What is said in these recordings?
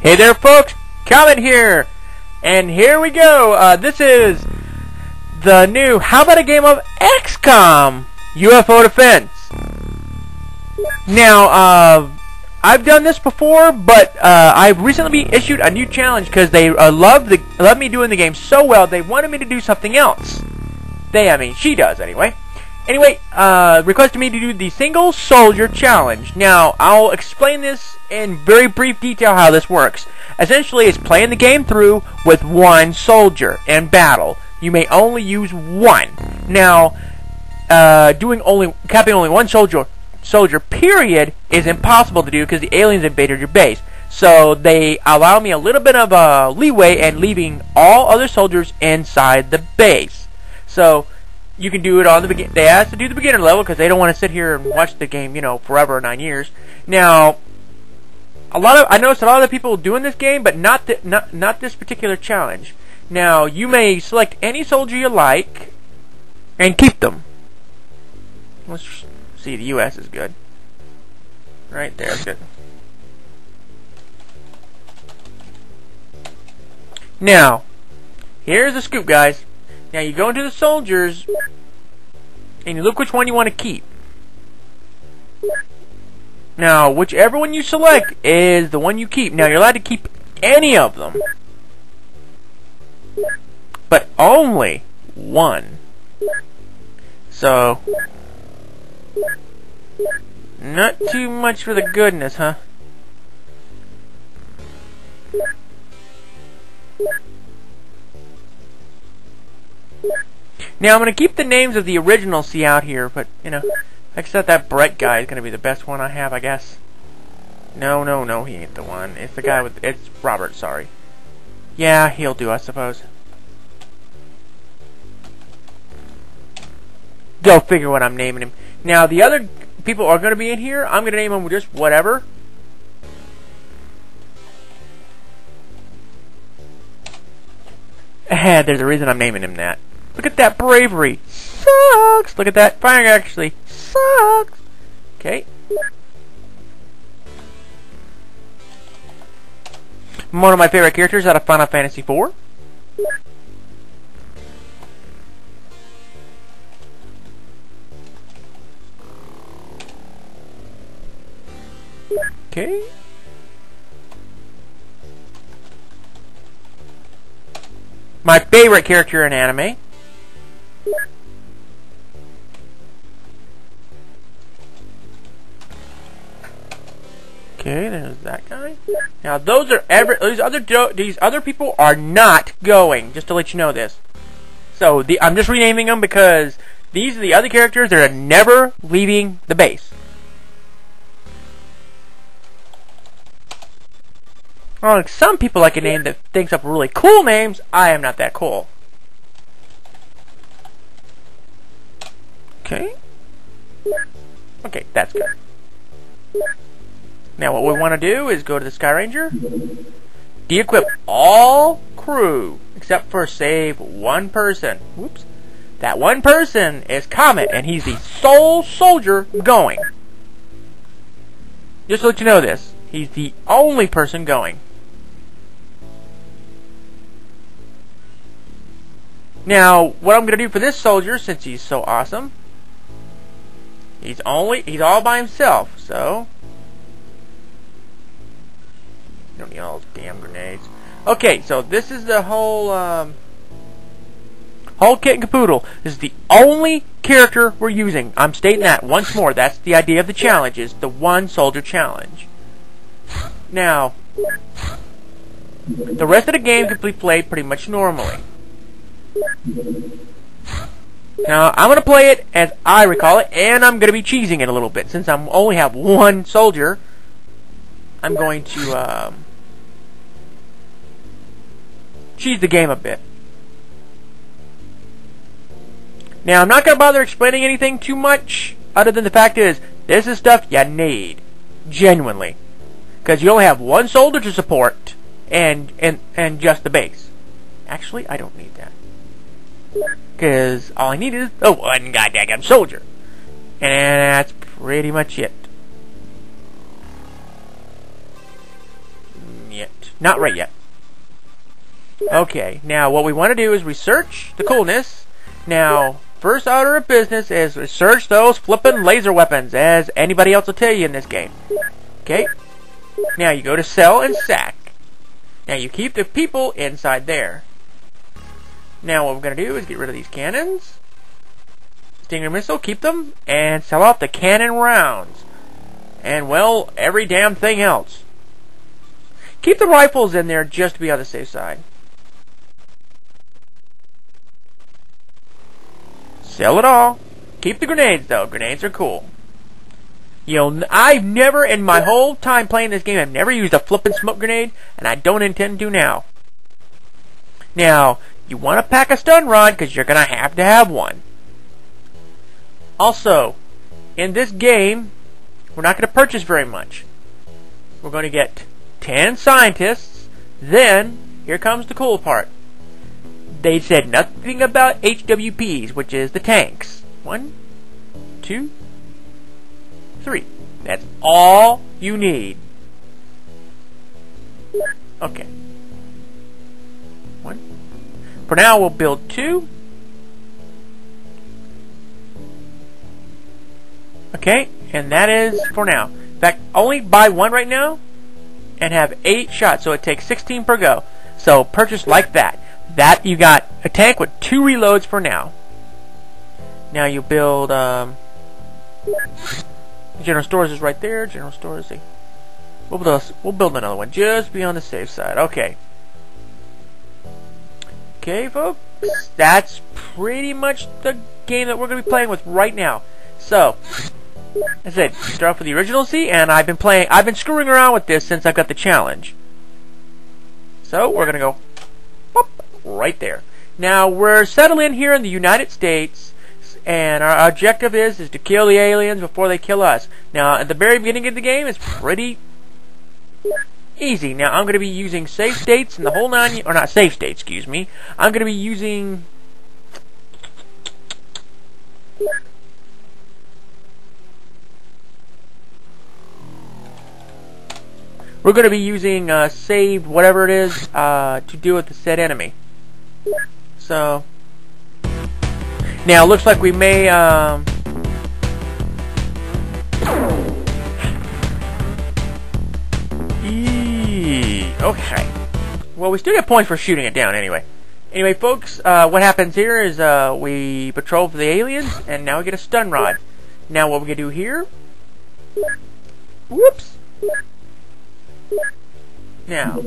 Hey there folks, Comet here, and here we go. This is the new How About a Game of X-com UFO Defense. Now, I've done this before, but I've recently issued a new challenge because they loved me doing the game so well, they wanted me to do something else. I mean, she does anyway. Anyway, requested me to do the single soldier challenge. Now, I'll explain this in very brief detail how this works. Essentially, it's playing the game through with one soldier in battle. You may only use one. Now, capping only one soldier period is impossible to do because the aliens invaded your base. So they allow me a little bit of leeway and leaving all other soldiers inside the base. So you can do it on the beginning. They ask to do the beginner level because they don't want to sit here and watch the game, you know, forever, 9 years. Now, I noticed a lot of people doing this game, but not this particular challenge. Now, you may select any soldier you like and keep them. Let's see, the U.S. is good. Right there, it's good. Now, here's the scoop, guys. Now, you go into the soldiers, and you look which one you want to keep. Now, whichever one you select is the one you keep. Now, you're allowed to keep any of them, but only one. So, not too much for the goodness, huh? Now, I'm going to keep the names of the original C out here, but, you know, except that Brett guy is going to be the best one I have, I guess. No, he ain't the one. It's the guy with... It's Robert, sorry. Yeah, he'll do, I suppose. Go figure what I'm naming him. Now, the other people are going to be in here. I'm going to name them just whatever. There's a reason I'm naming him that. Look at that bravery. Sucks. Look at that. Firing actually sucks. Okay. One of my favorite characters out of Final Fantasy IV. Okay. My favorite character in anime. Okay, there's that guy. Now those are these other people are not going. Just to let you know this. So I'm just renaming them because these are the other characters that are never leaving the base. Well, some people like a name that thinks up really cool names. I am not that cool. Okay. Okay, that's good. Now what we want to do is go to the Sky Ranger, de-equip all crew, except for save one person. Whoops. That one person is Comet, and he's the sole soldier going. Just to let you know this, he's the only person going. Now, what I'm going to do for this soldier, since he's so awesome, he's all by himself, so you don't need all those damn grenades. Okay, so this is the whole kit and caboodle. This is the only character we're using. I'm stating that once more. That's the idea of the challenge, is the one soldier challenge. Now, the rest of the game can be played pretty much normally. Now, I'm going to play it as I recall it, and I'm going to be cheesing it a little bit. Since I only have one soldier, I'm going to cheese the game a bit. Now, I'm not going to bother explaining anything too much, other than the fact is, this is stuff you need. Genuinely. Because you only have one soldier to support, and just the base. Actually, I don't need that. Because all I need is the one goddamn soldier. And that's pretty much it. yet. Not right yet. Okay, now what we want to do is research the coolness. Now, first order of business is research those flippin' laser weapons, as anybody else will tell you in this game. Okay? Now you go to sell and sack. Now you keep the people inside there. Now what we're going to do is get rid of these cannons. Stinger missile, keep them, and sell off the cannon rounds. And, well, every damn thing else. Keep the rifles in there just to be on the safe side. Sell it all. Keep the grenades, though. Grenades are cool. I've never, in my whole time playing this game, I've never used a flippin' smoke grenade, and I don't intend to now. Now, you want to pack a stun rod, because you're going to have one. Also, in this game, we're not going to purchase very much. We're going to get 10 scientists. Then, here comes the cool part. They said nothing about HWPs, which is the tanks. 1, 2, 3. That's all you need. Okay. 1. For now, we'll build 2. Okay, and that is for now. In fact, only buy 1 right now and have 8 shots, so it takes 16 per go. So purchase like that. That you got a tank with 2 reloads for now. Now you build general stores is right there. General stores. We'll build another one just to be on the safe side. Okay. Okay, folks. That's pretty much the game that we're going to be playing with right now. So, as I said, start off with the original C, and I've been screwing around with this since I've got the challenge. So, we're going to go whoop, right there. Now, we're settled in here in the United States, and our objective is to kill the aliens before they kill us. Now, at the very beginning of the game, it's pretty easy. Now, I'm going to be using safe states and the whole 9, or not safe states, excuse me. I'm going to be using... We're going to be using save whatever it is to deal with the said enemy. So now it looks like we may okay. Well, we still get points for shooting it down anyway. Anyway, folks, what happens here is we patrol for the aliens, and now we get a stun rod. Now what we're going to do here... Whoops! Now,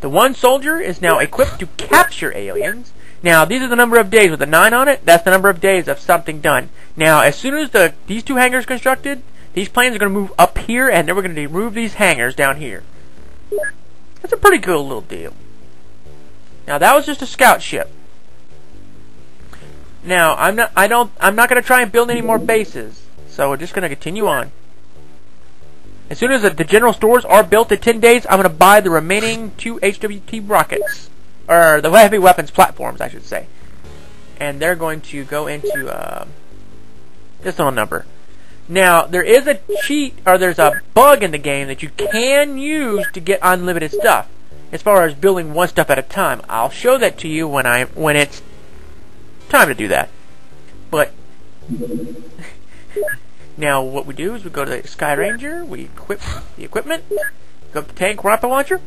the 1 soldier is now equipped to capture aliens. Now, these are the number of days. With the 9 on it, that's the number of days of something done. Now, as soon as these 2 hangars constructed, these planes are going to move up here, and then we're going to remove these hangars down here. That's a pretty cool little deal. Now, that was just a scout ship. Now, I'm not going to try and build any more bases. So we're just going to continue on. As soon as the general stores are built in 10 days, I'm going to buy the remaining 2 HWT rockets. Or the heavy weapons platforms, I should say. And they're going to go into this little number. Now, there is a cheat, or there's a bug in the game that you can use to get unlimited stuff. As far as building 1 stuff at a time. I'll show that to you when it's time to do that. But... Now, what we do is we go to the Sky Ranger, we equip the equipment, go up the tank rocket launcher,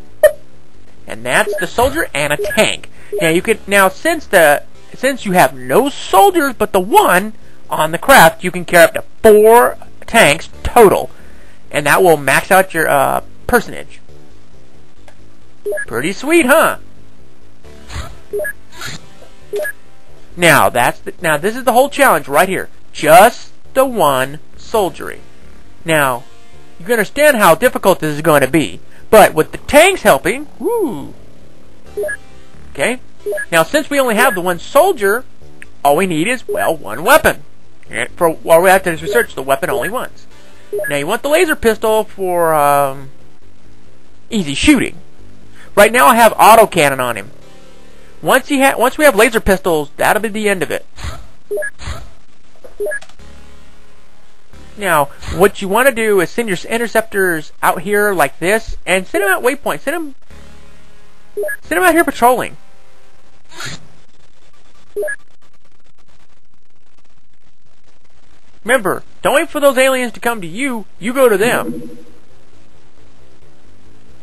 and that's the soldier and a tank. Now, since you have no soldiers but the 1 on the craft, you can carry up to 4 tanks total, and that will max out your personage. Pretty sweet, huh? Now, this is the whole challenge right here. Just the 1 soldiery. Now, you can understand how difficult this is going to be. But with the tanks helping, woo! Okay? Now, since we only have the 1 soldier, all we need is, well, 1 weapon. While we have to research the weapon only once. Now, you want the laser pistol for easy shooting. Right now, I have autocannon on him. Once we have laser pistols, that'll be the end of it. Now, what you want to do is send your interceptors out here like this, and send them at waypoints. Send them out here patrolling. Remember, don't wait for those aliens to come to you. You go to them.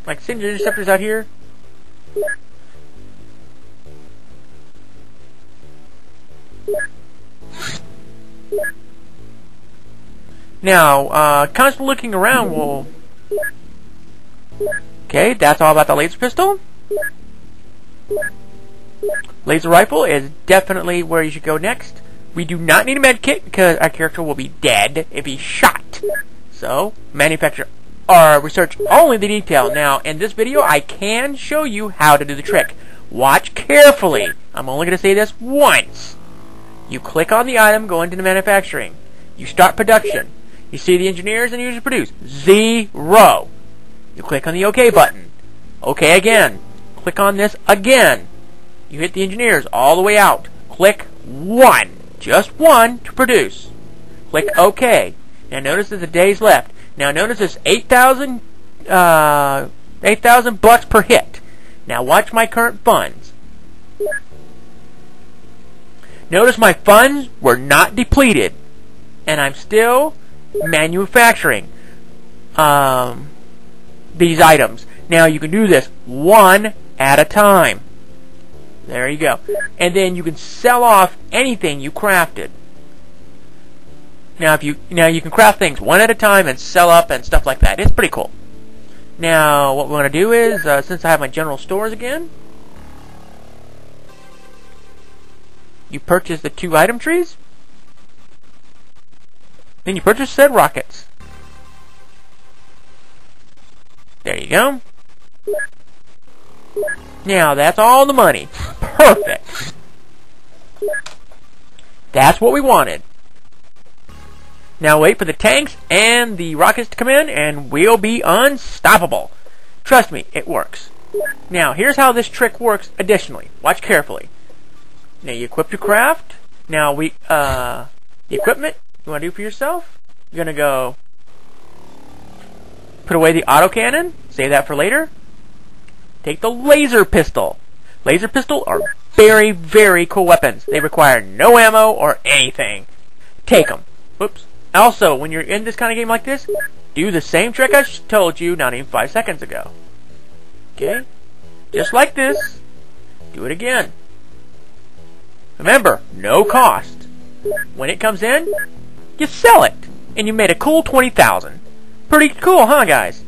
Like, send your interceptors out here. Now, constant looking around will... Okay, that's all about the laser pistol. Laser rifle is definitely where you should go next. We do not need a med kit because our character will be dead if he's shot. So, manufacture or research only the detail. Now, in this video, I can show you how to do the trick. Watch carefully. I'm only going to say this once. You click on the item, go into the manufacturing. You start production. You see the engineers and users produce. 0. You click on the OK button. OK again. Click on this again. You hit the engineers all the way out. Click 1. Just 1 to produce. Click OK. Now notice there's a days left. Now notice there's 8,000 bucks per hit. Now watch my current funds. Notice my funds were not depleted. And I'm still manufacturing these items. Now you can do this one at a time. There you go. And then you can sell off anything you crafted. Now you can craft things one at a time and sell up and stuff like that. It's pretty cool. Now what we want to do is, since I have my general stores again, you purchase the 2 item trees. Then you purchase said rockets. There you go. Now that's all the money. Perfect. That's what we wanted. Now wait for the tanks and the rockets to come in and we'll be unstoppable. Trust me, it works. Now here's how this trick works additionally. Watch carefully. Now you equip your craft. Now the equipment you want to do for yourself. You're going to go put away the autocannon. Save that for later. Take the laser pistol. Laser pistol are very, very cool weapons. They require no ammo or anything. Take them. Whoops. Also, when you're in this kind of game like this, do the same trick I told you not even 5 seconds ago. Okay? Just like this. Do it again. Remember, no cost. When it comes in, you sell it. And you made a cool 20,000. Pretty cool, huh, guys?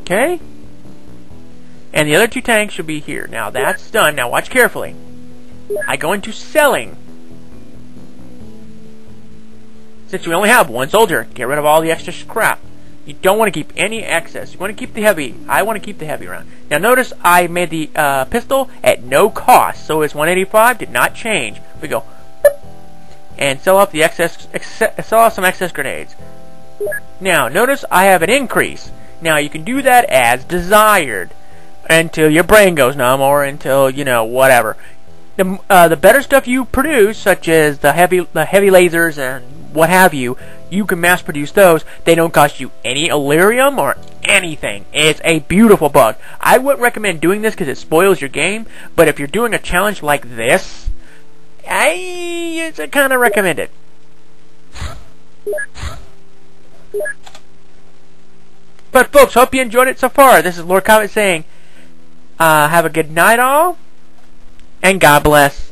Okay? And the other 2 tanks should be here. Now that's done. Now watch carefully. I go into selling. Since we only have 1 soldier, get rid of all the extra scrap. You don't want to keep any excess. You want to keep the heavy. I want to keep the heavy around. Now notice I made the pistol at no cost. So it's 185, did not change. We go and sell off the sell off some excess grenades. Now notice I have an increase. Now you can do that as desired until your brain goes numb or until, you know, whatever. The better stuff you produce, such as the heavy lasers and what have you, you can mass produce those. They don't cost you any Illyrium or anything. It's a beautiful bug. I wouldn't recommend doing this because it spoils your game, but if you're doing a challenge like this, I kind of recommend it. But folks, hope you enjoyed it so far. This is Lord Comet saying, have a good night all, and God bless.